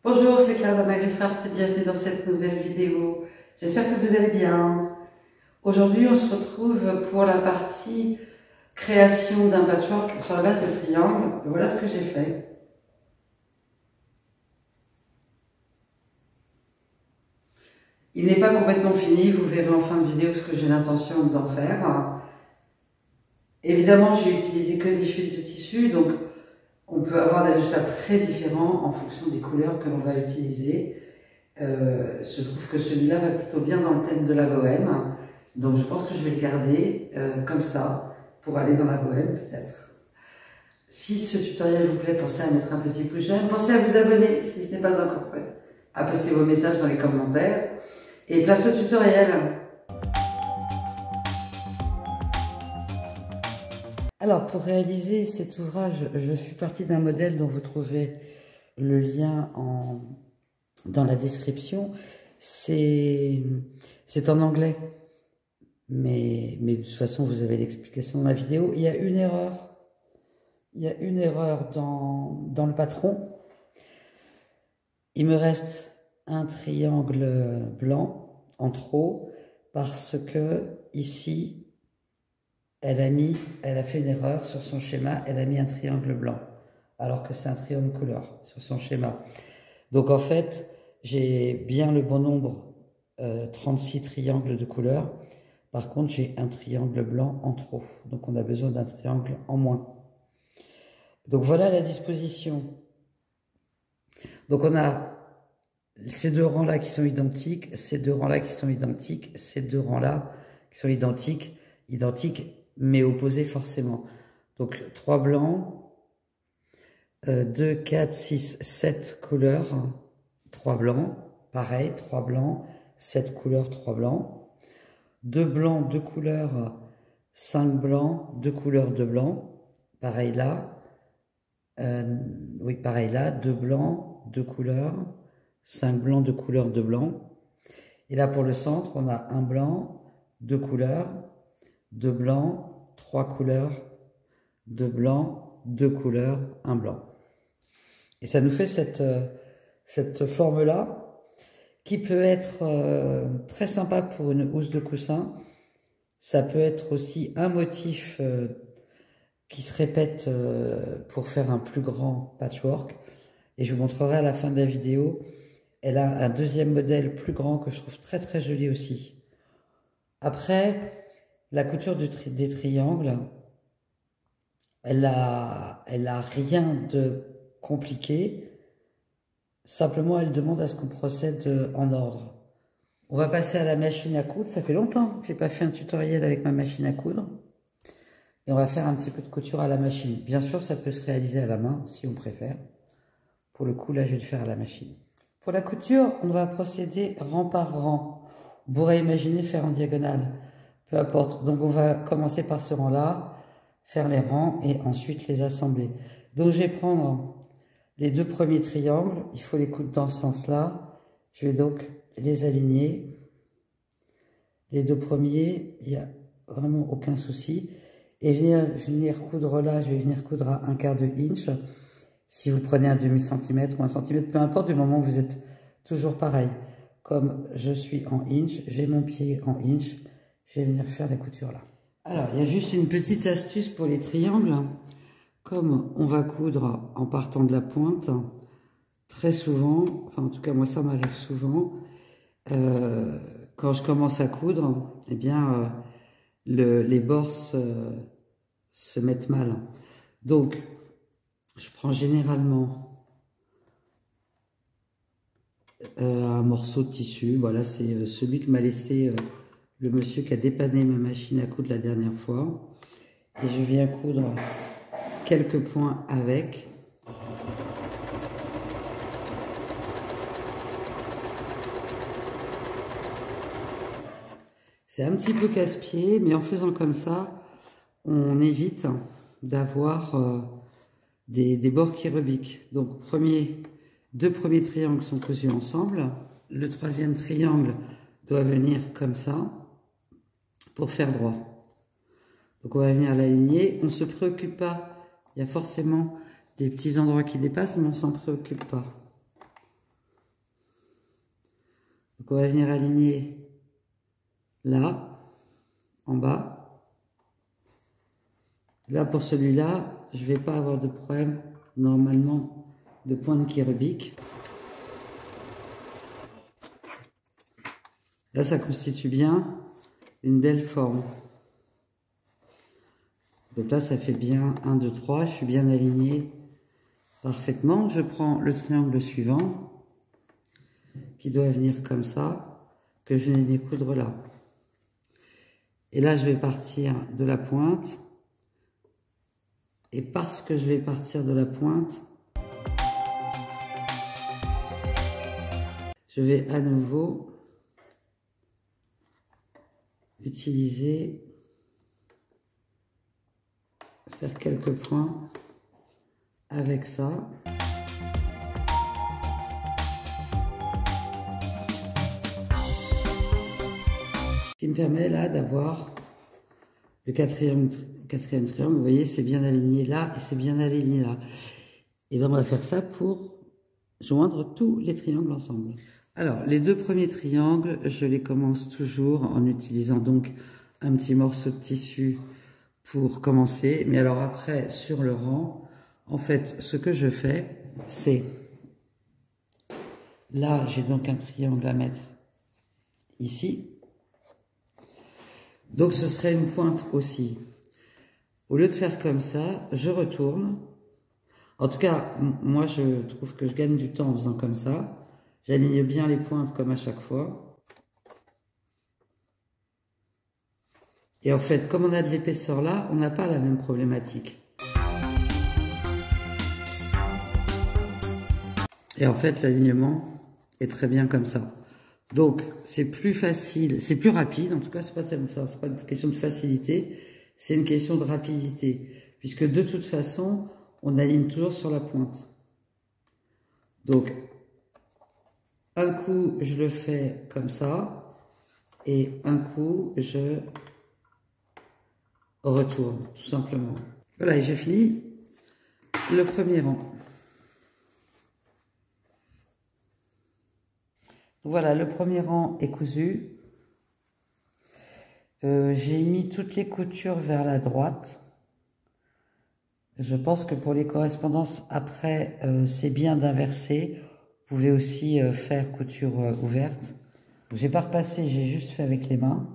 Bonjour, c'est Claire d'Amagriffart et bienvenue dans cette nouvelle vidéo. J'espère que vous allez bien. Aujourd'hui, on se retrouve pour la partie création d'un patchwork sur la base de triangle. Voilà ce que j'ai fait. Il n'est pas complètement fini, vous verrez en fin de vidéo ce que j'ai l'intention d'en faire. Évidemment, j'ai utilisé que des fils de tissu, donc on peut avoir des résultats très différents en fonction des couleurs que l'on va utiliser. Je trouve que celui-là va plutôt bien dans le thème de la bohème, donc je pense que je vais le garder comme ça, pour aller dans la bohème peut-être. Si ce tutoriel vous plaît, pensez à mettre un petit pouce j'aime, pensez à vous abonner si ce n'est pas encore fait, à poster vos messages dans les commentaires, et place au tutoriel. Alors, pour réaliser cet ouvrage, je suis partie d'un modèle dont vous trouvez le lien dans la description. C'est en anglais, mais de toute façon, vous avez l'explication dans la vidéo. Il y a une erreur. Il y a une erreur dans le patron. Il me reste un triangle blanc en trop parce que ici, elle a fait une erreur sur son schéma, elle a mis un triangle blanc, alors que c'est un triangle couleur sur son schéma. Donc en fait, j'ai bien le bon nombre, 36 triangles de couleur. Par contre, j'ai un triangle blanc en trop. Donc on a besoin d'un triangle en moins. Donc voilà la disposition. Donc on a ces deux rangs-là qui sont identiques, ces deux rangs-là qui sont identiques, ces deux rangs-là qui sont identiques, mais opposés forcément. Donc 3 blancs, 2, 4, 6, 7 couleurs, 3 blancs, pareil, 3 blancs, 7 couleurs, 3 blancs, 2 blancs, 2 couleurs, 5 blancs, 2 couleurs, 2 blancs, pareil là, oui pareil là, 2 blancs, 2 couleurs, 5 blancs, 2 couleurs, 2 blancs, et là pour le centre, on a 1 blanc, 2 couleurs, 2 blancs, 3 couleurs, 2 blancs, 2 couleurs, 1 blanc. Et ça nous fait cette forme-là qui peut être très sympa pour une housse de coussin. Ça peut être aussi un motif qui se répète pour faire un plus grand patchwork. Et je vous montrerai à la fin de la vidéo. Elle a un deuxième modèle plus grand que je trouve très très joli aussi. Après, la couture des triangles, elle a rien de compliqué. Simplement, elle demande à ce qu'on procède en ordre. On va passer à la machine à coudre. Ça fait longtemps que je n'ai pas fait un tutoriel avec ma machine à coudre. Et on va faire un petit peu de couture à la machine. Bien sûr, ça peut se réaliser à la main, si on préfère. Pour le coup, là, je vais le faire à la machine. Pour la couture, on va procéder rang par rang. On pourrait imaginer faire en diagonale. Peu importe. Donc, on va commencer par ce rang-là, faire les rangs et ensuite les assembler. Donc, je vais prendre les deux premiers triangles. Il faut les coudre dans ce sens-là. Je vais donc les aligner. Les deux premiers, il n'y a vraiment aucun souci. Et venir coudre là, je vais venir coudre à 1/4 inch. Si vous prenez un demi-centimètre ou 1 centimètre, peu importe, du moment où vous êtes toujours pareil. Comme je suis en inch, j'ai mon pied en inch. Je vais venir faire la couture là. Alors, il y a juste une petite astuce pour les triangles. Comme on va coudre en partant de la pointe, très souvent, enfin en tout cas moi ça m'arrive souvent, quand je commence à coudre, eh bien les bords se mettent mal. Donc, je prends généralement un morceau de tissu. Voilà, c'est celui que m'a laissé le monsieur qui a dépanné ma machine à coudre la dernière fois. Et je viens coudre quelques points avec. C'est un petit peu casse-pied, mais en faisant comme ça, on évite d'avoir des bords qui rebiquent. Donc, deux premiers triangles sont cousus ensemble. Le troisième triangle doit venir comme ça pour faire droit. Donc, on va venir l'aligner. On ne se préoccupe pas. Il y a forcément des petits endroits qui dépassent, mais on ne s'en préoccupe pas. Donc on va venir aligner là, en bas. Là, pour celui-là, je ne vais pas avoir de problème, normalement, de pointe qui rebique. Là, ça constitue bien une belle forme. Donc là, ça fait bien 1, 2, 3. Je suis bien aligné parfaitement. Je prends le triangle suivant, qui doit venir comme ça, que je viens de coudre là. Et là, je vais partir de la pointe. Et parce que je vais partir de la pointe, je vais à nouveau utiliser, faire quelques points avec ça. Ce qui me permet là d'avoir le quatrième triangle. Vous voyez, c'est bien aligné là et c'est bien aligné là. Et bien on va faire ça pour joindre tous les triangles ensemble. Alors, les deux premiers triangles, je les commence toujours en utilisant donc un petit morceau de tissu pour commencer. Mais alors après, sur le rang, en fait, ce que je fais, c'est... Là, j'ai donc un triangle à mettre ici. Donc, ce serait une pointe aussi. Au lieu de faire comme ça, je retourne. En tout cas, moi, je trouve que je gagne du temps en faisant comme ça. J'aligne bien les pointes comme à chaque fois. Et en fait, comme on a de l'épaisseur là, on n'a pas la même problématique. Et en fait, l'alignement est très bien comme ça. Donc, c'est plus facile, c'est plus rapide. En tout cas, c'est pas une question de facilité, c'est une question de rapidité. Puisque de toute façon, on aligne toujours sur la pointe. Donc, un coup, je le fais comme ça, et un coup, je retourne, tout simplement. Voilà, et j'ai fini le premier rang. Voilà, le premier rang est cousu. J'ai mis toutes les coutures vers la droite. Je pense que pour les correspondances, après, c'est bien d'inverser. Vous pouvez aussi faire couture ouverte. J'ai pas repassé, j'ai juste fait avec les mains.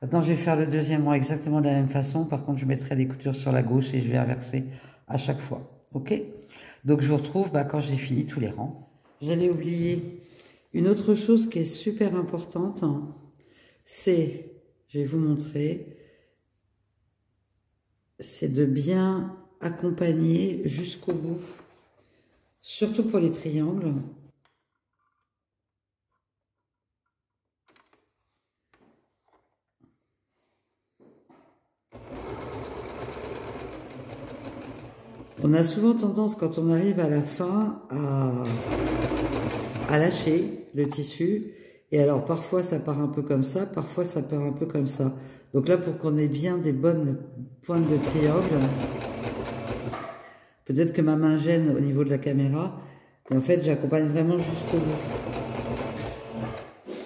Maintenant, je vais faire le deuxième rang exactement de la même façon. Par contre, je mettrai les coutures sur la gauche et je vais inverser à chaque fois. Ok? Donc, je vous retrouve quand j'ai fini tous les rangs. J'allais oublier une autre chose qui est super importante. C'est, je vais vous montrer, c'est de bien accompagner jusqu'au bout. Surtout pour les triangles. On a souvent tendance, quand on arrive à la fin, à lâcher le tissu. Et alors, parfois, ça part un peu comme ça, parfois, ça part un peu comme ça. Donc là, pour qu'on ait bien des bonnes pointes de triangle, peut-être que ma main gêne au niveau de la caméra, mais en fait, j'accompagne vraiment jusqu'au bout.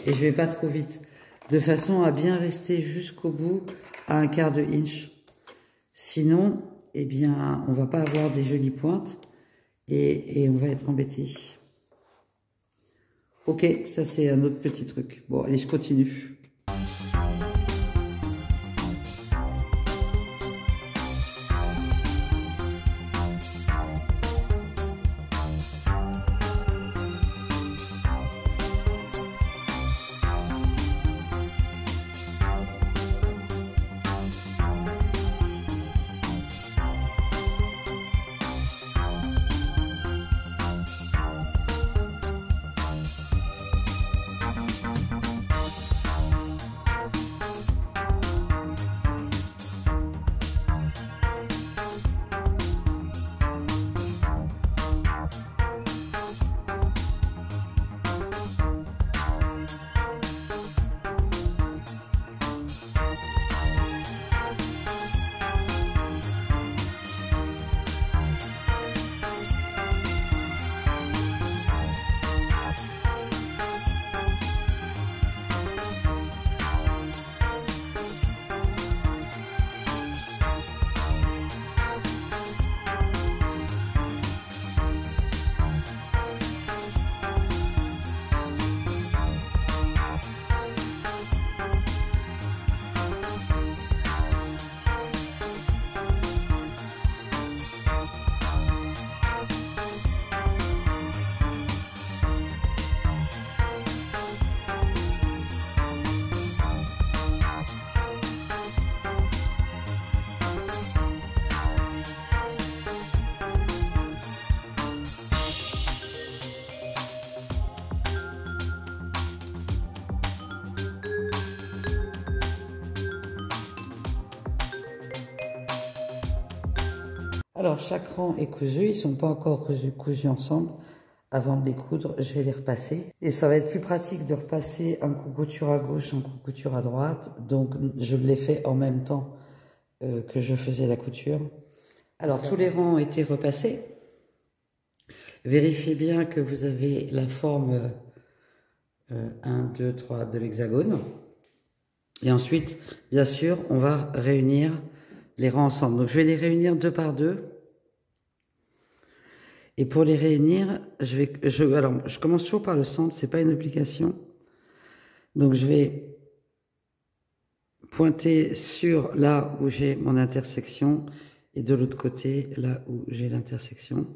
Et je vais pas trop vite, de façon à bien rester jusqu'au bout à un quart de inch. Sinon, eh bien, on va pas avoir des jolies pointes et on va être embêté. Ok, ça c'est un autre petit truc. Bon, allez, je continue. Alors, chaque rang est cousu, ils ne sont pas encore cousus ensemble. Avant de les coudre, je vais les repasser. Et ça va être plus pratique de repasser un coup couture à gauche, un coup couture à droite. Donc, je l'ai fait en même temps que je faisais la couture. Alors, tous les rangs ont été repassés. Vérifiez bien que vous avez la forme 1, 2, 3 de l'hexagone. Et ensuite, bien sûr, on va réunir les rangs ensemble. Donc, je vais les réunir deux par deux. Et pour les réunir, je commence toujours par le centre, c'est pas une obligation. Donc, je vais pointer sur là où j'ai mon intersection et de l'autre côté, là où j'ai l'intersection.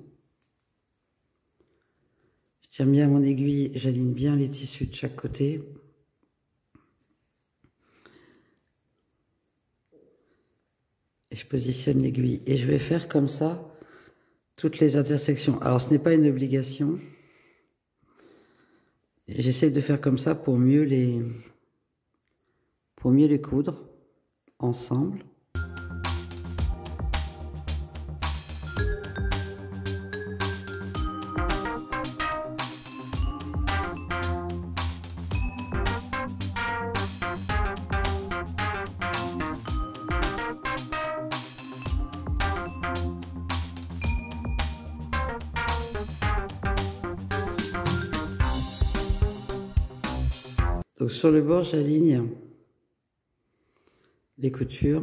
Je tiens bien mon aiguille, j'aligne bien les tissus de chaque côté. Et je positionne l'aiguille. Et je vais faire comme ça toutes les intersections. Alors, ce n'est pas une obligation. J'essaie de faire comme ça pour mieux les coudre ensemble. Donc sur le bord, j'aligne les coutures.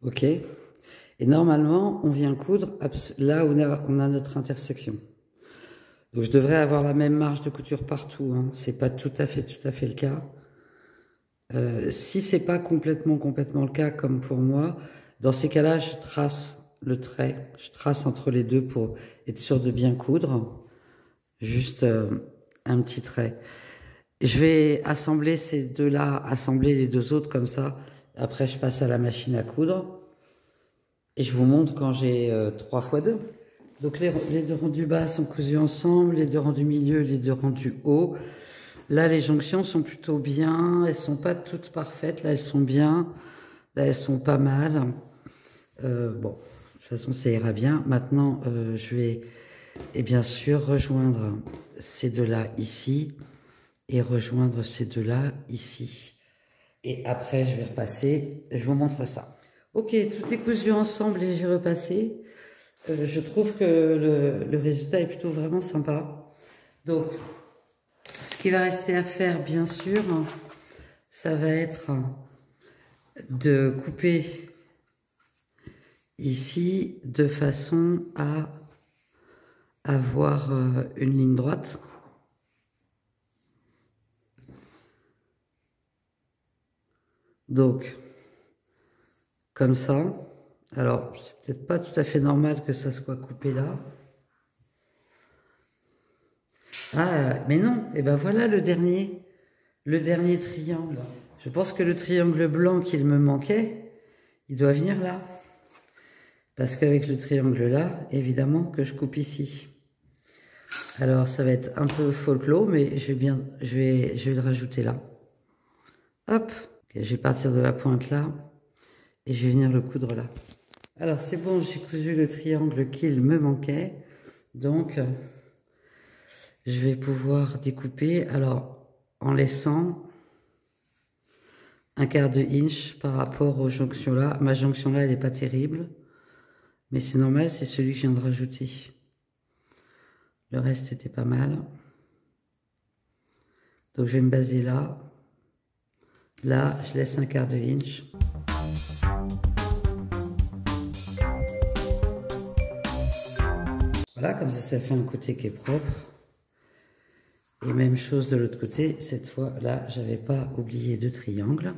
Ok. Et normalement, on vient coudre là où on a notre intersection. Donc je devrais avoir la même marge de couture partout. Hein. C'est pas tout à fait le cas. Si c'est pas complètement le cas comme pour moi, dans ces cas-là, je trace le trait, je trace entre les deux pour être sûr de bien coudre. Juste un petit trait. Je vais assembler ces deux-là, assembler les deux autres comme ça. Après, je passe à la machine à coudre. Et je vous montre quand j'ai 3 x 2. Donc les deux rangs du bas sont cousus ensemble, les deux rangs du milieu, les deux rangs du haut. Là, les jonctions sont plutôt bien. Elles sont pas toutes parfaites. Là, elles sont bien. Là, elles sont pas mal. Bon, de toute façon, ça ira bien. Maintenant, je vais, et bien sûr, rejoindre ces deux-là ici et rejoindre ces deux-là ici. Et après, je vais repasser. Je vous montre ça. Ok, tout est cousu ensemble et j'ai repassé. Je trouve que le résultat est plutôt vraiment sympa. Donc, ce qui va rester à faire, bien sûr, ça va être de couper ici de façon à avoir une ligne droite. Donc, comme ça. Alors, c'est peut-être pas tout à fait normal que ça soit coupé là. Ah, mais non, et ben voilà le dernier triangle. Je pense que le triangle blanc qu'il me manquait, il doit venir là. Parce qu'avec le triangle là, évidemment que je coupe ici. Alors, ça va être un peu folklore, mais je vais le rajouter là. Hop, okay, je vais partir de la pointe là, et je vais venir le coudre là. Alors, c'est bon, j'ai cousu le triangle qu'il me manquait. Donc, je vais pouvoir découper, alors, en laissant un quart de inch par rapport aux jonctions là. Ma jonction là, elle n'est pas terrible, mais c'est normal, c'est celui que je viens de rajouter. Le reste était pas mal. Donc, je vais me baser là. Là, je laisse un quart de inch. Voilà, comme ça fait un côté qui est propre. Et même chose de l'autre côté, cette fois là, j'avais pas oublié de triangle.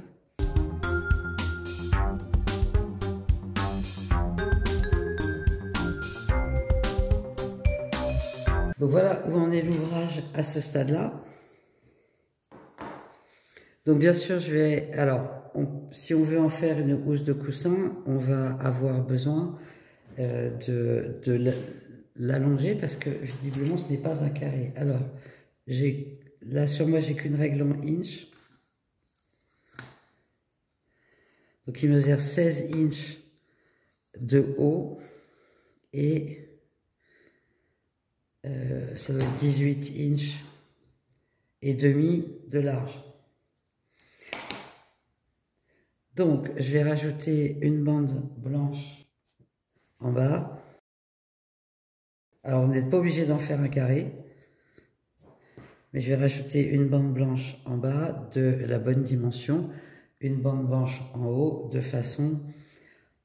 Donc voilà où en est l'ouvrage à ce stade-là. Donc bien sûr, si on veut en faire une housse de coussin, on va avoir besoin l'allonger parce que visiblement ce n'est pas un carré. Alors, là sur moi j'ai qu'une règle en inch. Donc il mesure 16 inches de haut et ça doit être 18 inches et demi de large. Donc je vais rajouter une bande blanche en bas. Alors, on n'est pas obligé d'en faire un carré, mais je vais rajouter une bande blanche en bas de la bonne dimension, une bande blanche en haut, de façon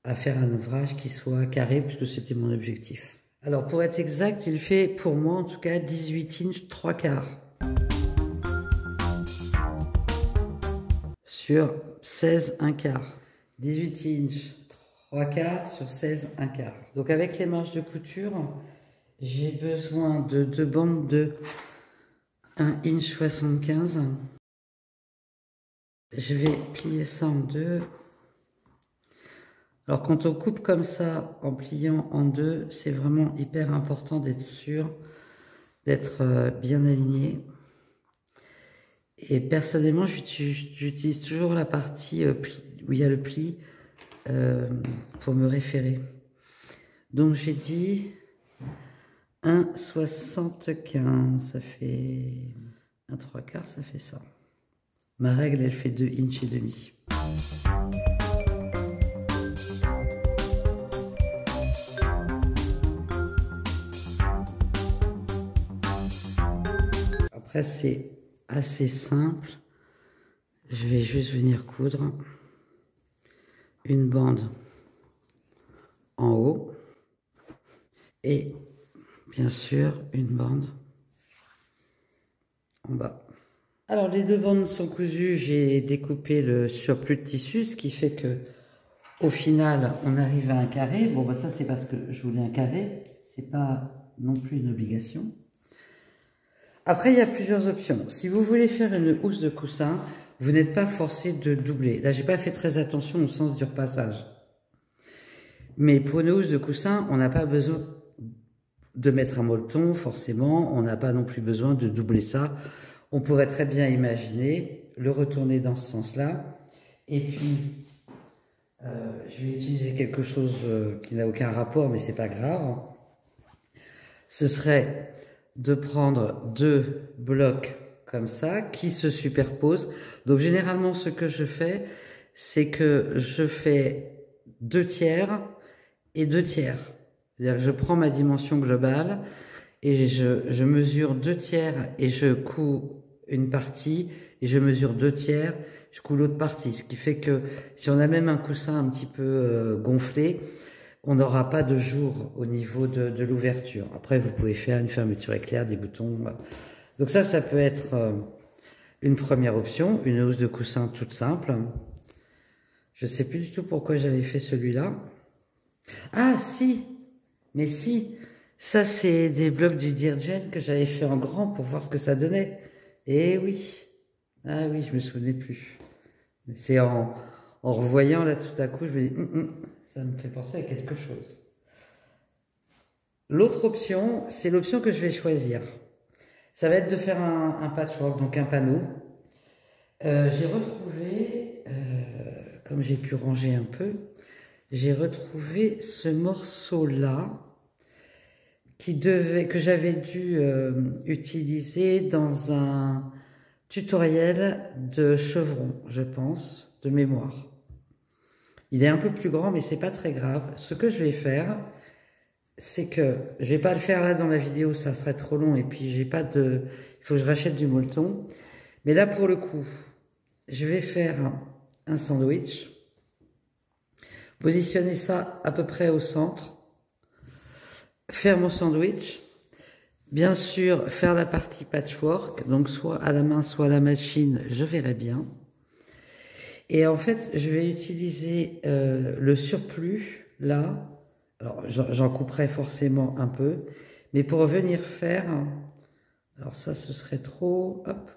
à faire un ouvrage qui soit carré, puisque c'était mon objectif. Alors, pour être exact, il fait, pour moi en tout cas, 18 inches 3/4 sur 16 1/4. 18 inches 3/4 sur 16 1/4. Donc, avec les marges de couture, j'ai besoin de 2 bandes de 1 inch 75. Je vais plier ça en deux. Alors quand on coupe comme ça, en pliant en deux, c'est vraiment hyper important d'être sûr d'être bien aligné. Et personnellement, j'utilise toujours la partie où il y a le pli pour me référer. Donc j'ai dit 1,75, ça fait 1 3/4, ça fait ça. Ma règle, elle fait 2 inches et demi. Après, c'est assez simple. Je vais juste venir coudre une bande en haut et bien sûr une bande en bas. Alors les deux bandes sont cousues, j'ai découpé le surplus de tissu, ce qui fait que au final on arrive à un carré. Bon bah ça c'est parce que je voulais un carré, c'est pas non plus une obligation. Après il y a plusieurs options. Si vous voulez faire une housse de coussin, vous n'êtes pas forcé de doubler. Là j'ai pas fait très attention au sens du repassage. Mais pour une housse de coussin, on n'a pas besoin de mettre un molleton, forcément, on n'a pas non plus besoin de doubler ça. On pourrait très bien imaginer le retourner dans ce sens-là. Et puis, je vais utiliser quelque chose qui n'a aucun rapport, mais c'est pas grave. Ce serait de prendre deux blocs comme ça, qui se superposent. Donc, généralement, ce que je fais, c'est que je fais 2 tiers et 2 tiers. C'est-à-dire que je prends ma dimension globale et je mesure 2 tiers et je couds une partie et je mesure 2 tiers, je couds l'autre partie. Ce qui fait que si on a même un coussin un petit peu gonflé, on n'aura pas de jour au niveau de l'ouverture. Après, vous pouvez faire une fermeture éclair, des boutons. Donc ça peut être une première option, une housse de coussin toute simple. Je ne sais plus du tout pourquoi j'avais fait celui-là. Ah si, mais si, ça c'est des blocs du Dirgen que j'avais fait en grand pour voir ce que ça donnait. Eh oui, ah oui, je me souvenais plus. C'est en revoyant là tout à coup, je me dis, ça me fait penser à quelque chose. L'autre option, c'est l'option que je vais choisir. Ça va être de faire un patchwork, donc un panneau. J'ai retrouvé, comme j'ai pu ranger un peu, j'ai retrouvé ce morceau-là que j'avais dû utiliser dans un tutoriel de chevron, je pense, de mémoire. Il est un peu plus grand, mais c'est pas très grave. Ce que je vais faire, c'est que je vais pas le faire là dans la vidéo, ça serait trop long, et puis j'ai pas de... Il faut que je rachète du molleton. Mais là, pour le coup, je vais faire un sandwich. Positionner ça à peu près au centre. Faire mon sandwich. Bien sûr, faire la partie patchwork, donc soit à la main, soit à la machine, je verrai bien. Et en fait, je vais utiliser le surplus, là. Alors, j'en couperai forcément un peu. Mais pour venir faire... Alors ça, ce serait trop... Hop.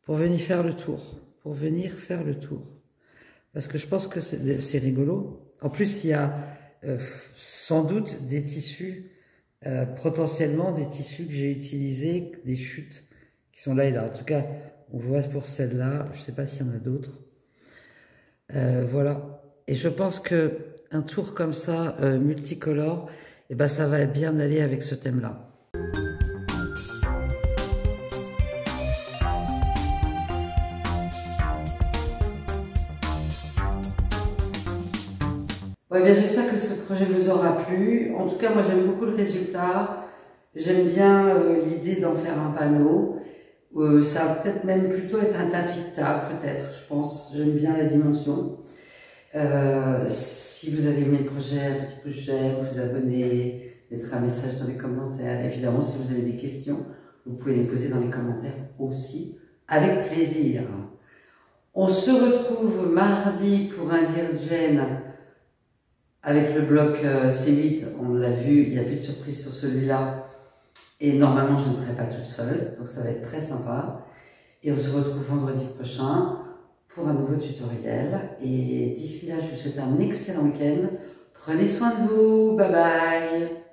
Pour venir faire le tour. Pour venir faire le tour. Parce que je pense que c'est rigolo. En plus, il y a sans doute des tissus potentiellement des tissus que j'ai utilisés, des chutes qui sont là et là. En tout cas, on voit pour celle-là, je ne sais pas s'il y en a d'autres. Voilà. Et je pense que un tour comme ça, multicolore, eh ben, ça va bien aller avec ce thème-là. Ouais, bien, j'espère que ce projet vous aura plu. En tout cas, moi, j'aime beaucoup le résultat. J'aime bien l'idée d'en faire un panneau. Ça va peut-être même plutôt être un tapis de table, peut-être, je pense. J'aime bien la dimension. Si vous avez aimé le projet, un petit pouce j'aime, vous abonner, mettre un message dans les commentaires. Évidemment, si vous avez des questions, vous pouvez les poser dans les commentaires aussi, avec plaisir. On se retrouve mardi pour un Dirgen avec le bloc C8. On l'a vu, il n'y a plus de surprise sur celui-là. Et normalement, je ne serai pas toute seule, donc ça va être très sympa. Et on se retrouve vendredi prochain pour un nouveau tutoriel. Et d'ici là, je vous souhaite un excellent week-end. Prenez soin de vous. Bye bye.